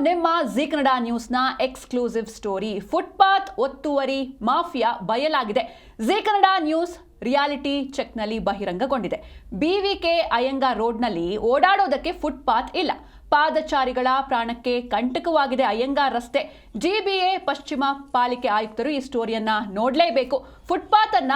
ನಿಮ್ಮ ಜಿ ಕನ್ನಡ ನ್ಯೂಸ್ನ exclusive story. Footpath ಒತ್ತುವರಿ ಮಾಫಿಯಾ ಬಯಲಾಗಿದೆ. ಜಿ ಕನ್ನಡ ನ್ಯೂಸ್ ರಿಯಾಲಿಟಿ ಚೆಕ್ನಲ್ಲಿ ಬಹಿರಂಗಗೊಂಡಿದೆ. ಬಿವಿಕೆ ಅಯ್ಯಂಗಾರ್ ರೋಡ್ನಲ್ಲಿ ಓಡಾಡೋದಕ್ಕೆ ಫುಟ್ಪಾತ್ ಇಲ್ಲ. ಪಾದಚಾರಿಗಳ ಪ್ರಾಣಕ್ಕೆ ಕಂಟಕವಾಗಿದೆ ಅಯ್ಯಂಗಾರ್ ರಸ್ತೆ. ಜಿಬಿಎ ಪಶ್ಚಿಮ ಪಾಲಿಕೆ ಆಯುಕ್ತರು ಈ ಸ್ಟೋರಿಯನ್ನ ನೋಡಲೇಬೇಕು. ಫುಟ್ಪಾತ್ ಅನ್ನ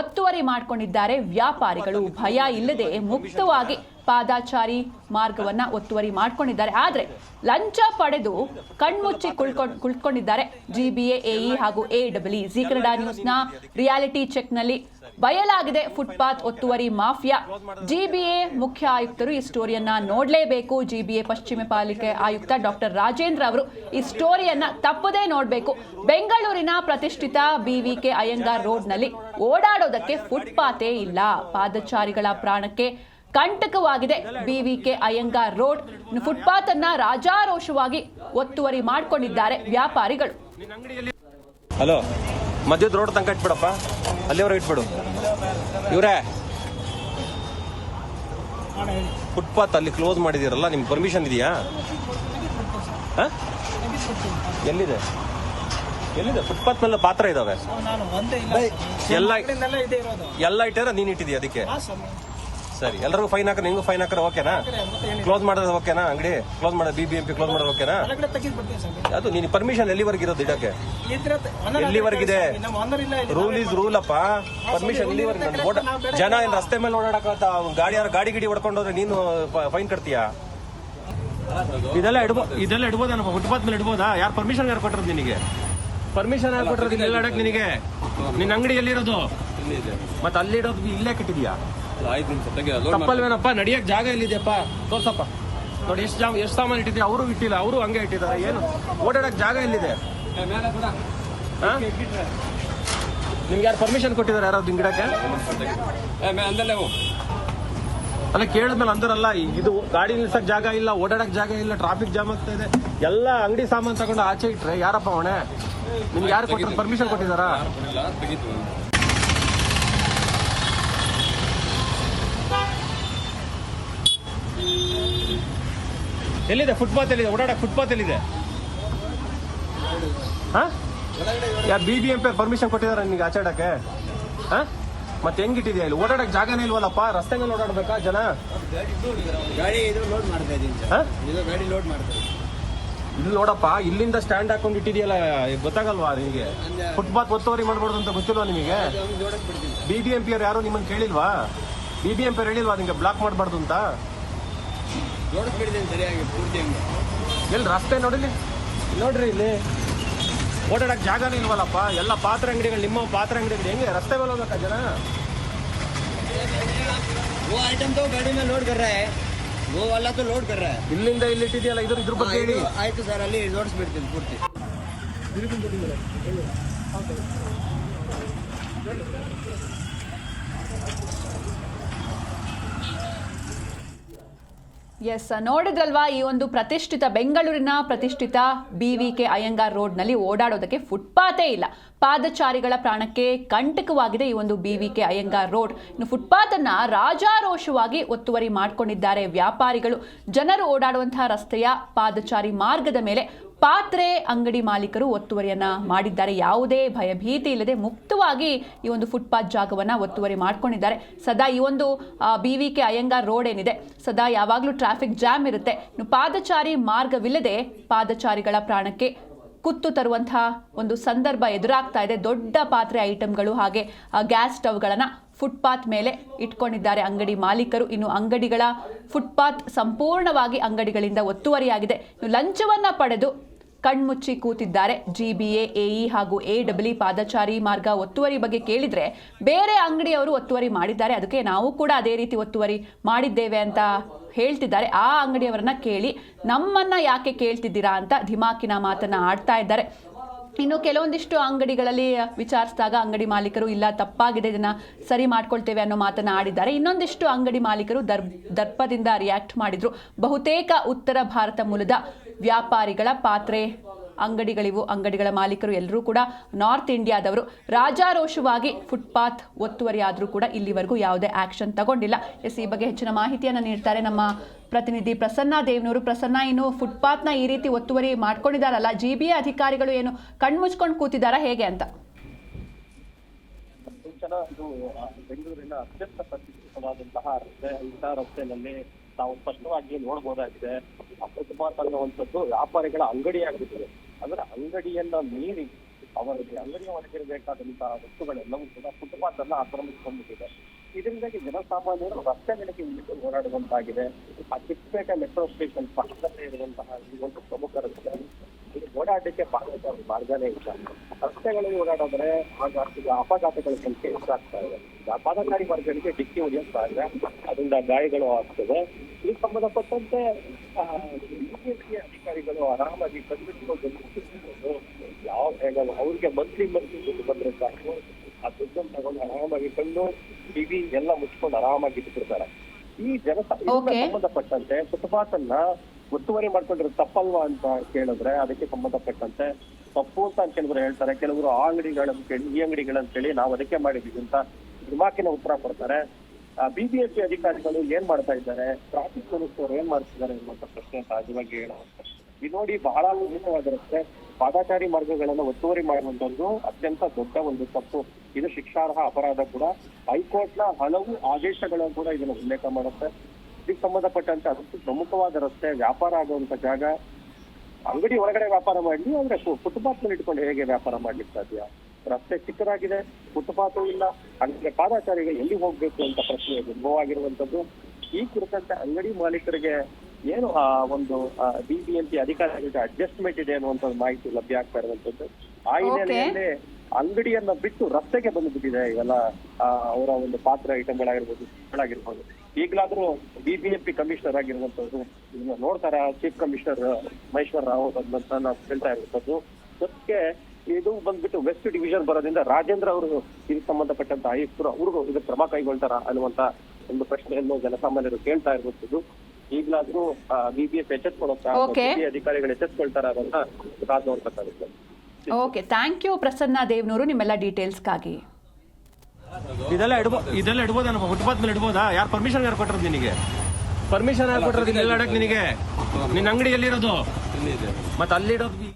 ಒತ್ತುವರಿ ಮಾಡಿಕೊಂಡಿದ್ದಾರೆ ವ್ಯಾಪಾರಿಗಳು. ಭಯ ಇಲ್ಲದೆ ಮುಕ್ತವಾಗಿ ಪಾದಚಾರಿ ಮಾರ್ಗವನ್ನ ಒತ್ತುವರಿ ಮಾಡಿಕೊಂಡಿದ್ದಾರೆ. ಆದರೆ ಲಂಚ ಪಡೆದು ಕಣ್ಮುಚ್ಚಿ ಕುಳಿತುಕೊಂಡಿದ್ದಾರೆ ಜಿಬಿಎ ಎಇ ಹಾಗೂ ಎಡಬ್ಲ್ಯೂ. ಜಿ ಕನ್ನಡ ನ್ಯೂಸ್ನ ರಿಯಾಲಿಟಿ ಚೆಕ್ನಲ್ಲಿ ಬಯಲಾಗಿದೆ ಫುಟ್ಪಾತ್ ಒತ್ತುವರಿ ಮಾಫಿಯಾ. ಜಿಬಿಎ ಮುಖ್ಯ ಆಯುಕ್ತರು ಈ ಸ್ಟೋರಿಯನ್ನ ನೋಡಲೇಬೇಕು. ಜಿಬಿಎ ಪಶ್ಚಿಮ ಪಾಲಿಕೆ ಆಯುಕ್ತ ಡಾಕ್ಟರ್ ರಾಜೇಂದ್ರ ಅವರು ಈ ಸ್ಟೋರಿಯನ್ನ ತಪ್ಪದೇ ನೋಡಬೇಕು. ಬೆಂಗಳೂರಿನ ಪ್ರತಿಷ್ಠಿತ ಬಿವಿಕೆ ಅಯ್ಯಂಗಾರ್ ರೋಡ್ನಲ್ಲಿ ಓಡಾಡೋದಕ್ಕೆ ಫುಟ್ಪಾತೇ ಇಲ್ಲ. ಪಾದಚಾರಿಗಳ ಪ್ರಾಣಕ್ಕೆ ಕಂಟಕವಾಗಿದೆ ಬಿವಿಕೆ ಅಯ್ಯಂಗಾರ್ ರೋಡ್. ಫುಟ್ಪಾತ್ ಅನ್ನ ರಾಜಾರೋಷವಾಗಿ ಒತ್ತುವರಿ ಮಾಡಿಕೊಂಡಿದ್ದಾರೆ ವ್ಯಾಪಾರಿಗಳು. ಹಲೋ, ಮಧ್ಯದ ರೋಡ್ ತನಕ ಇಟ್ಬಿಡಪ್ಪ, ಅಲ್ಲಿವರೆಗೆ ಇಟ್ಬಿಡು. ಇವ್ರೇ, ಫುಟ್ಪಾತ್ ಅಲ್ಲಿ ಕ್ಲೋಸ್ ಮಾಡಿದಿರಲ್ಲ, ನಿಮ್ಗೆ ಪರ್ಮಿಷನ್ ಇದೆಯಾ? ಎಲ್ಲಿದೆ ಎಲ್ಲಿದೆ? ಫುಟ್ಪಾತ್ ಮೇಲೆ ಪಾತ್ರ ಇದಾವೆ ಎಲ್ಲ ಇಟ್ಟಾರ, ನೀನ್ ಇಟ್ಟಿದ್ಯಾ ಅದಕ್ಕೆ? ಸರಿ, ಎಲ್ಲರಿಗೂ ಫೈನ್ ಹಾಕ, ನಿಂಗೂ ಫೈನ್ ಹಾಕ್ರೆ ಓಕೆನಾ? ಕ್ಲೋಸ್ ಮಾಡೋದು ಓಕೆನಾ? ಅಂಗಡಿ ಕ್ಲೋಸ್ ಮಾಡೋದು, ಬಿಬಿಎಂಪಿ ಕ್ಲೋಸ್ ಮಾಡೋದು ಓಕೆನಾ? ಅದು ನೀನು ಪರ್ಮಿಷನ್ ಎಲ್ಲಿವರೆಗೆ ಇರೋದು ಇಡಕ್ಕೆ? ಎಲ್ಲಿವರೆಗಿದೆ? ರೂಲ್ ಈಸ್ ರೂಲ್ ಅಪ್ಪ. ಪರ್ಮಿಷನ್ ಎಲ್ಲಿವರೆಗೆ? ಜನ ಏನ್ ರಸ್ತೆ ಮೇಲೆ ಓಡಾಡಕ ಗಾಡಿ ಗಿಡಿ ಹೊಡ್ಕೊಂಡೋದ್ರೆ ನೀನು ಫೈನ್ ಕಟ್ತೀಯಾ? ಇದೆಲ್ಲ ಇಡ್ಬೋದೇನಪ್ಪ? ಫುಟ್ಪಾತ್ ಮೇಲೆ ಇಡ್ಬೋದಾ? ಯಾರು ಪರ್ಮಿಷನ್ ಯಾರು ಕೊಟ್ಟಿರೋದು ನಿನಗೆ? ಪರ್ಮಿಷನ್ ಯಾರು ಕೊಟ್ಟಿರೋದು ಇಲ್ಲ ಇಡಕ್ ನಿನಗೆ? ನಿನ್ನ ಅಂಗಡಿ ಎಲ್ಲಿರೋದು? ಮತ್ತೆ ಅಲ್ಲಿ ಇಡೋದು ಇಲ್ಲೇ ಕಟ್ಟಿದ್ಯಾ? ತಪ್ಪಲ್ವೇನಪ್ಪ? ನಡಿಯಕ್ ಜಾಗ ಎಲ್ಲಿದೆಯಪ್ಪ? ತೋರ್ಸಪ್ಪ. ನೋಡಿ ಎಷ್ಟು ಸಾಮಾನು ಇಟ್ಟಿದ್ಯಾ. ಅವರು ಇಟ್ಟಿಲ್ಲ, ಅವರು ಹಂಗೆ ಇಟ್ಟಿದ್ದಾರೆ. ಏನು ಓಡಾಡಕ್ ಜಾಗ ಎಲ್ಲಿದೆ? ನಿಮ್ಗೆ ಯಾರು ಪರ್ಮಿಷನ್ ಕೊಟ್ಟಿದ್ದಾರೆ? ಯಾರಾದ್ರು ಗಿಡಕ್ಕೆ ಅಲ್ಲ ಕೇಳಿದ್ಮೇಲೆ ಅಂದರಲ್ಲ, ಇದು ಗಾಡಿ ನಿಲ್ಸಕ್ ಜಾಗ ಇಲ್ಲ, ಓಡಾಡಕ್ ಜಾಗ ಇಲ್ಲ, ಟ್ರಾಫಿಕ್ ಜಾಮ್ ಆಗ್ತಾ ಇದೆ, ಎಲ್ಲ ಅಂಗಡಿ ಸಾಮಾನು ತಗೊಂಡು ಆಚೆ ಇಟ್ರೆ ಯಾರಪ್ಪ ಹೊಣೆ? ನಿಮ್ಗೆ ಯಾರು ಕೊಟ್ಟಿದ್ರು? ಪರ್ಮಿಷನ್ ಕೊಟ್ಟಿದಾರಾ? ಎಲ್ಲಿದೆ ಫುಟ್ಪಾತ್? ಎಲ್ಲಿದೆ ಓಡಾಡಕ್ ಫುಟ್ಪಾತ್? ಎಲ್ಲಿದೆ? ಯಾರು ಬಿಬಿಎಂಪಿ ಪರ್ಮಿಷನ್ ಕೊಟ್ಟಿದಾರ ನಿನ್ಗೆ ಆಚಾಡಕ್ಕೆ? ಮತ್ತೆ ಹೆಂಗಿಟ್ಟಿದ್ಯಾ? ಇಲ್ಲಿ ಓಡಾಡಕ್ ಜಾಗನೇ ಇಲ್ವಲ್ಲಪ್ಪ. ರಸ್ತೆ ಮೇಲೆ ಓಡಾಡ್ಬೇಕಾ ಜನ? ಇಲ್ಲಿ ನೋಡಪ್ಪ, ಇಲ್ಲಿಂದ ಸ್ಟ್ಯಾಂಡ್ ಹಾಕೊಂಡು ಇಟ್ಟಿದ್ಯಲ್ಲ, ಗೊತ್ತಾಗಲ್ವಾ ನಿಮಗೆ? ಫುಟ್ಪಾತ್ ಒತ್ತುವರಿ ಮಾಡ್ಬಾರ್ದು ಅಂತ ಗೊತ್ತಿಲ್ವಾ ನಿಮಗೆ? ಬಿಬಿಎಂಪಿ ಅವ್ರು ಯಾರು ನಿಮ್ಮನ್ನು ಕೇಳಿಲ್ವಾ? ಬಿಬಿಎಂಪಿ ಅವ್ರು ಹೇಳಿಲ್ವಾ ನಿಮ್ಗೆ ಬ್ಲಾಕ್ ಮಾಡಬಾರ್ದು ಅಂತ? ಎಲ್ಲಿ ರಸ್ತೆ ನೋಡಿಲಿ, ನೋಡ್ರಿ ಇಲ್ಲಿ ಓಡಾಡಕ್ ಜಾಗನೇ ಇಲ್ವಲ್ಲಪ್ಪ. ಎಲ್ಲ ಪಾತ್ರೆ ಅಂಗಡಿಗಳು, ನಿಮ್ಮ ಪಾತ್ರೆ ಅಂಗಡಿಗಳು ಹೆಂಗೆ ರಸ್ತೆ ಮೇಲೆ ಹೋಗ್ಬೇಕಾ ಜನ? वो आइटम तो गाड़ी में लोड कर रहा है, वो वाला तो लोड कर रहा है. ಇಲ್ಲಿಂದ ಇಲ್ಲಿ ಇಟ್ಟಿದೆಯಲ್ಲ, ಇದ್ರ ಬಗ್ಗೆ ಹೇಳಿ. ಆಯ್ತು ಸರ್, ಅಲ್ಲಿ ಜೋಡಿಸ್ಬಿಡ್ತೀನಿ ಪೂರ್ತಿ. ಎಸ್, ನೋಡಿದ್ರಲ್ವಾ, ಈ ಒಂದು ಪ್ರತಿಷ್ಠಿತ ಬೆಂಗಳೂರಿನ ಪ್ರತಿಷ್ಠಿತ ಬಿವಿಕೆ ಅಯ್ಯಂಗಾರ್ ರೋಡ್ನಲ್ಲಿ ಓಡಾಡೋದಕ್ಕೆ ಫುಟ್ಪಾತೇ ಇಲ್ಲ. ಪಾದಚಾರಿಗಳ ಪ್ರಾಣಕ್ಕೆ ಕಂಟಕವಾಗಿದೆ ಈ ಒಂದು ಬಿವಿಕೆ ಅಯ್ಯಂಗಾರ್ ರೋಡ್. ಇನ್ನು ಫುಟ್ಪಾತ್ ಅನ್ನ ರಾಜಾರೋಷವಾಗಿ ಒತ್ತುವರಿ ಮಾಡಿಕೊಂಡಿದ್ದಾರೆ ವ್ಯಾಪಾರಿಗಳು. ಜನರು ಓಡಾಡುವಂತಹ ರಸ್ತೆಯ ಪಾದಚಾರಿ ಮಾರ್ಗದ ಮೇಲೆ ಪಾತ್ರೆ ಅಂಗಡಿ ಮಾಲೀಕರು ಒತ್ತುವರಿಯನ್ನ ಮಾಡಿದ್ದಾರೆ. ಯಾವುದೇ ಭಯಭೀತಿ ಇಲ್ಲದೆ ಮುಕ್ತವಾಗಿ ಈ ಒಂದು ಫುಟ್ಪಾತ್ ಜಾಗವನ್ನ ಒತ್ತುವರಿ ಮಾಡ್ಕೊಂಡಿದ್ದಾರೆ. ಸದಾ ಈ ಒಂದು ಬಿವಿಕೆ ಅಯ್ಯಂಗಾರ್ ರೋಡ್ ಏನಿದೆ, ಸದಾ ಯಾವಾಗಲೂ ಟ್ರಾಫಿಕ್ ಜಾಮ್ ಇರುತ್ತೆ. ಇನ್ನು ಪಾದಚಾರಿ ಮಾರ್ಗವಿಲ್ಲದೆ ಪಾದಚಾರಿಗಳ ಪ್ರಾಣಕ್ಕೆ ಕುತ್ತು ತರುವಂತಹ ಒಂದು ಸಂದರ್ಭ ಎದುರಾಗ್ತಾ ಇದೆ. ದೊಡ್ಡ ಪಾತ್ರೆ ಐಟಮ್ಗಳು ಹಾಗೆ ಗ್ಯಾಸ್ ಸ್ಟವ್ಗಳನ್ನು ಫುಟ್ಪಾತ್ ಮೇಲೆ ಇಟ್ಕೊಂಡಿದ್ದಾರೆ ಅಂಗಡಿ ಮಾಲೀಕರು. ಇನ್ನು ಅಂಗಡಿಗಳ ಫುಟ್ಪಾತ್ ಸಂಪೂರ್ಣವಾಗಿ ಅಂಗಡಿಗಳಿಂದ ಒತ್ತುವರಿಯಾಗಿದೆ. ಇನ್ನು ಲಂಚವನ್ನ ಪಡೆದು ಕಣ್ಮುಚ್ಚಿ ಕೂತಿದ್ದಾರೆ ಜಿಬಿಎ ಎಇ ಹಾಗೂ ಎಡಬ್ಲ್ಯೂ. ಪಾದಚಾರಿ ಮಾರ್ಗ ಒತ್ತುವರಿ ಬಗ್ಗೆ ಕೇಳಿದ್ರೆ ಬೇರೆ ಅಂಗಡಿಯವರು ಒತ್ತುವರಿ ಮಾಡಿದ್ದಾರೆ, ಅದಕ್ಕೆ ನಾವು ಕೂಡ ಅದೇ ರೀತಿ ಒತ್ತುವರಿ ಮಾಡಿದ್ದೇವೆ ಅಂತ ಹೇಳ್ತಿದ್ದಾರೆ. ಆ ಅಂಗಡಿಯವರನ್ನ ಕೇಳಿ ನಮ್ಮನ್ನ ಯಾಕೆ ಕೇಳ್ತಿದ್ದೀರಾ ಅಂತ ಧಿಮಾಕಿನ ಮಾತನ್ನ ಆಡ್ತಾ ಇದ್ದಾರೆ. ಇನ್ನು ಕೆಲವೊಂದಿಷ್ಟು ಅಂಗಡಿಗಳಲ್ಲಿ ವಿಚಾರಿಸಿದಾಗ ಅಂಗಡಿ ಮಾಲೀಕರು ಇಲ್ಲ, ತಪ್ಪಾಗಿದೆ, ಇದನ್ನ ಸರಿ ಮಾಡ್ಕೊಳ್ತೇವೆ ಅನ್ನೋ ಮಾತನ್ನ ಆಡಿದ್ದಾರೆ. ಇನ್ನೊಂದಿಷ್ಟು ಅಂಗಡಿ ಮಾಲೀಕರು ದರ್ಪದಿಂದ ರಿಯಾಕ್ಟ್ ಮಾಡಿದ್ರು. ಬಹುತೇಕ ಉತ್ತರ ಭಾರತ ಮೂಲದ ವ್ಯಾಪಾರಿಗಳ ಪಾತ್ರೆ ಅಂಗಡಿಗಳಿವು. ಅಂಗಡಿಗಳ ಮಾಲೀಕರು ಎಲ್ಲರೂ ಕೂಡ ನಾರ್ತ್ ಇಂಡಿಯಾದವರು. ರಾಜಾರೋಷವಾಗಿ ಫುಟ್ಪಾತ್ ಒತ್ತುವರಿ ಆದರೂ ಕೂಡ ಇಲ್ಲಿವರೆಗೂ ಯಾವುದೇ ಆಕ್ಷನ್ ತಗೊಂಡಿಲ್ಲ. ಈ ಬಗ್ಗೆ ಹೆಚ್ಚಿನ ಮಾಹಿತಿಯನ್ನು ನೀಡ್ತಾರೆ ನಮ್ಮ ಪ್ರತಿನಿಧಿ ಪ್ರಸನ್ನ ದೇವ್ನೂರು. ಪ್ರಸನ್ನ, ಇನ್ನು ಫುಟ್ಪಾತ್ನ ಈ ರೀತಿ ಒತ್ತುವರಿ ಮಾಡ್ಕೊಂಡಿದಾರಲ್ಲ, GBA ಅಧಿಕಾರಿಗಳು ಏನು ಕಣ್ಮುಚ್ಕೊಂಡು ಕೂತಿದಾರಾ ಹೇಗೆ ಅಂತ? ಮುಂಚೆನ ಇದು ಬೆಂಗಳೂರಿನ ಅತ್ಯಂತ ಪ್ರತಿಷ್ಠಿತವಾದಂತಹ ರಸ್ತೆ, ಇಂಥ ರಸ್ತೆಯಲ್ಲಿ ನಾವು ಸ್ಪಷ್ಟವಾಗಿ ನೋಡಬಹುದಾಗಿದೆ. ಫುಟ್ಪಾತ್ ಅನ್ನುವಂಥದ್ದು ವ್ಯಾಪಾರಿಗಳ ಅಂಗಡಿಯಾಗ್ಬಿಟ್ಟಿದೆ. ಅಂದ್ರೆ ಅಂಗಡಿಯನ್ನ ಮೀರಿ ಅವರಿಗೆ ಅಂಗಡಿಯ ಒಳಗಿರಬೇಕಾದಂತಹ ವಸ್ತುಗಳೆಲ್ಲವೂ ಕೂಡ ಫುಟ್ಪಾತ್ ಅನ್ನ ಆಕ್ರಮಿಸಿಕೊಂಡಿದೆ. ಇದರಿಂದಾಗಿ ಜನಸಾಮಾನ್ಯರು ರಸ್ತೆಗಳಿಗೆ ಇಳಿದು ಓಡಾಡುವಂತಾಗಿದೆ. ಆ ಚಿಕ್ಕಪೇಟೆ ಮೆಟ್ರೋ ಸ್ಟೇಷನ್ ಪಕ್ಕದಲ್ಲೇ ಇರುವಂತಹ ಈ ಒಂದು ಪ್ರಮುಖ ರಸ್ತೆ ಇದು ಓಡಾಡಲಿಕ್ಕೆ ಮಾರ್ಗನೇ ಇಲ್ಲ. ರಸ್ತೆಗಳಲ್ಲಿ ಓಡಾಡಿದ್ರೆ ಈಗ ಅಪಘಾತಗಳ ಸಂಖ್ಯೆ ಹೆಚ್ಚಾಗ್ತಾ ಇದೆ. ಪಾದಚಾರಿ ಮಾರ್ಗಗಳಿಗೆ ಡಿಕ್ಕಿ ಹೊಡೆಯುತ್ತಾ ಇದೆ, ಅದರಿಂದ ಗಾಯಗಳು ಆಗ್ತದೆ. ಇದಕ್ಕೆ ಸಂಬಂಧಪಟ್ಟಂತೆ BJP ಅಧಿಕಾರಿಗಳು ಆರಾಮಾಗಿ ಕಂಡುಹಿಡಿದು ಯಾವ ಅವ್ರಿಗೆ ಮಂತ್ಲಿ ದುಡ್ಡು ಬಂದ್ರೆ ಸಾಕು, ಆ ದುಡ್ಡನ್ನು ತಗೊಂಡು ಆರಾಮಾಗಿ ಕಂಡು ಟಿವಿ ಎಲ್ಲ ಮುಚ್ಕೊಂಡು ಆರಾಮಾಗಿ ಇಟ್ಬಿಡ್ತಾರೆ. ಈ ಸಂಬಂಧಪಟ್ಟಂತೆ ಫುಟ್ಪಾತ್ ಅನ್ನ ಒತ್ತುವರಿ ಮಾಡ್ಕೊಂಡಿರೋ ತಪ್ಪಲ್ವಾ ಅಂತ ಕೇಳಿದ್ರೆ ಅದಕ್ಕೆ ಸಂಬಂಧಪಟ್ಟಂತೆ ತಪ್ಪು ಅಂತ ಕೆಲವರು ಹೇಳ್ತಾರೆ. ಕೆಲವರು ಆ ಅಂಗಡಿಗಳನ್ನು ಕೇಳಿ ಈ ಅಂಗಡಿಗಳನ್ನ ಕೇಳಿ ನಾವು ಅದಕ್ಕೆ ಮಾಡಿದೀವಿ ಅಂತ ಧುಮಾಕಿನ ಉತ್ತರ ಕೊಡ್ತಾರೆ. BBMP ಅಧಿಕಾರಿಗಳು ಏನ್ ಮಾಡ್ತಾ ಇದ್ದಾರೆ, ಟ್ರಾಫಿಕ್ ಪೊಲೀಸರು ಏನ್ ಮಾಡ್ತಿದ್ದಾರೆ ಅನ್ನುವಂಥ ಪ್ರಶ್ನೆ ಸಹಜವಾಗಿ ಹೇಳುತ್ತೆ. ಇದು ನೋಡಿ ಬಹಳ ವಿಭಿನ್ನವಾಗಿರುತ್ತೆ. ಪಾದಚಾರಿ ಮಾರ್ಗಗಳನ್ನು ಒತ್ತುವರಿ ಮಾಡುವಂತದ್ದು ಅತ್ಯಂತ ದೊಡ್ಡ ಒಂದು ತಪ್ಪು. ಇದು ಶಿಕ್ಷಾರ್ಹ ಅಪರಾಧ ಕೂಡ. ಹೈಕೋರ್ಟ್ನ ಹಲವು ಆದೇಶಗಳನ್ನು ಕೂಡ ಇದನ್ನು ಉಲ್ಲೇಖ ಮಾಡುತ್ತೆ. ಇದಕ್ಕೆ ಸಂಬಂಧಪಟ್ಟಂತೆ ಅದಕ್ಕೆ ಪ್ರಮುಖವಾದ ರಸ್ತೆ, ವ್ಯಾಪಾರ ಆಗುವಂತ ಜಾಗ, ಅಂಗಡಿ ಒಳಗಡೆ ವ್ಯಾಪಾರ ಮಾಡ್ಲಿ, ಅಂದ್ರೆ ಫುಟ್ಪಾತ್ ಮೇಲೆ ಇಟ್ಕೊಂಡು ಹೇಗೆ ವ್ಯಾಪಾರ ಮಾಡ್ಲಿಕ್ಕೆ ಸಾಧ್ಯ? ರಸ್ತೆ ಚಿಕ್ಕದಾಗಿದೆ, ಫುಟ್ಪಾತ್ ಇಲ್ಲ, ಅಂದ್ರೆ ಪಾದಚಾರಿಗಳು ಎಲ್ಲಿ ಹೋಗ್ಬೇಕು ಅಂತ ಪ್ರಶ್ನೆ ಉದ್ಭವ ಆಗಿರುವಂತದ್ದು. ಈ ಕುರಿತಂತೆ ಅಂಗಡಿ ಮಾಲೀಕರಿಗೆ ಏನು ಆ ಒಂದು BBMP ಅಧಿಕಾರಿಗಳಿಗೆ ಅಡ್ಜಸ್ಟ್ಮೆಂಟ್ ಇದೆ ಅನ್ನುವಂಥದ್ದು ಮಾಹಿತಿ ಲಭ್ಯ ಆಗ್ತಾ ಇರುವಂತದ್ದು. ಆ ಹಿನ್ನೆಲೆಯಲ್ಲಿ ಅಂಗಡಿಯನ್ನ ಬಿಟ್ಟು ರಸ್ತೆಗೆ ಬಂದ್ಬಿಟ್ಟಿದೆ ಇವೆಲ್ಲ ಅವರ ಒಂದು ಪಾತ್ರ ಐಟಮ್ಗಳಾಗಿರ್ಬೋದು. ಈಗಲಾದ್ರೂ BBMP ಕಮಿಷನರ್ ಆಗಿರುವಂತದ್ದು ಇದನ್ನ ನೋಡ್ತಾರ, ಚೀಫ್ ಕಮಿಷನರ್ ಮಹೇಶ್ವರ ರಾವ್ ಅಂತ ನಾವು ಹೇಳ್ತಾ ಇರುವಂತದ್ದು. ಜೊತೆಗೆ ಇದು ಬಂದ್ಬಿಟ್ಟು ವೆಸ್ಟ್ ಡಿವಿಷನ್ ಬರೋದ್ರಿಂದ ರಾಜೇಂದ್ರ ಅವರು ಇದಕ್ಕೆ ಸಂಬಂಧಪಟ್ಟಂತ ಆಯುಕ್ತರು ಅವ್ರಿಗೂ ಇದಕ್ಕೆ ಕ್ರಮ ಕೈಗೊಳ್ತಾರ ಅನ್ನುವಂತ ಒಂದು ಪ್ರಶ್ನೆಯನ್ನು ಜನಸಾಮಾನ್ಯರು ಕೇಳ್ತಾ ಇರುವಂತದ್ದು. ಈಗಲಾದ್ರೂ BBMP ಎಚ್ಚೆತ್ಕೊಳ್ಳೋಕೆ ಅಧಿಕಾರಿಗಳು ಎಚ್ಚೆತ್ಕೊಳ್ತಾರ ಅಂತ ಕಾದು ನೋಡ್ಬೇಕಾಗುತ್ತೆ. ಓಕೆ, ಥ್ಯಾಂಕ್ ಯು ಪ್ರಸನ್ನ ದೇವ್ನೂರು ನಿಮ್ಮೆಲ್ಲ ಡೀಟೇಲ್ಸ್ಗಾಗಿ. ಇದೆಲ್ಲ ಇಡ್ಬೋದಾ ಫುಟ್ಪಾತ್ ಮೇಲೆ ಇಡ್ಬೋದಾ? ಯಾರು ಪರ್ಮಿಷನ್ ಯಾರು ಕೊಟ್ಟಿರೋದು ನಿನಗೆ? ಪರ್ಮಿಷನ್ ಯಾರು ಕೊಟ್ಟಿರೋದು ಇದೆಲ್ಲ ಇಡಕ್ ನಿನಗೆ? ನಿನ್ನ ಅಂಗಡಿ ಎಲ್ಲಿರೋದು? ಮತ್ತೆ ಅಲ್ಲಿಡೋದು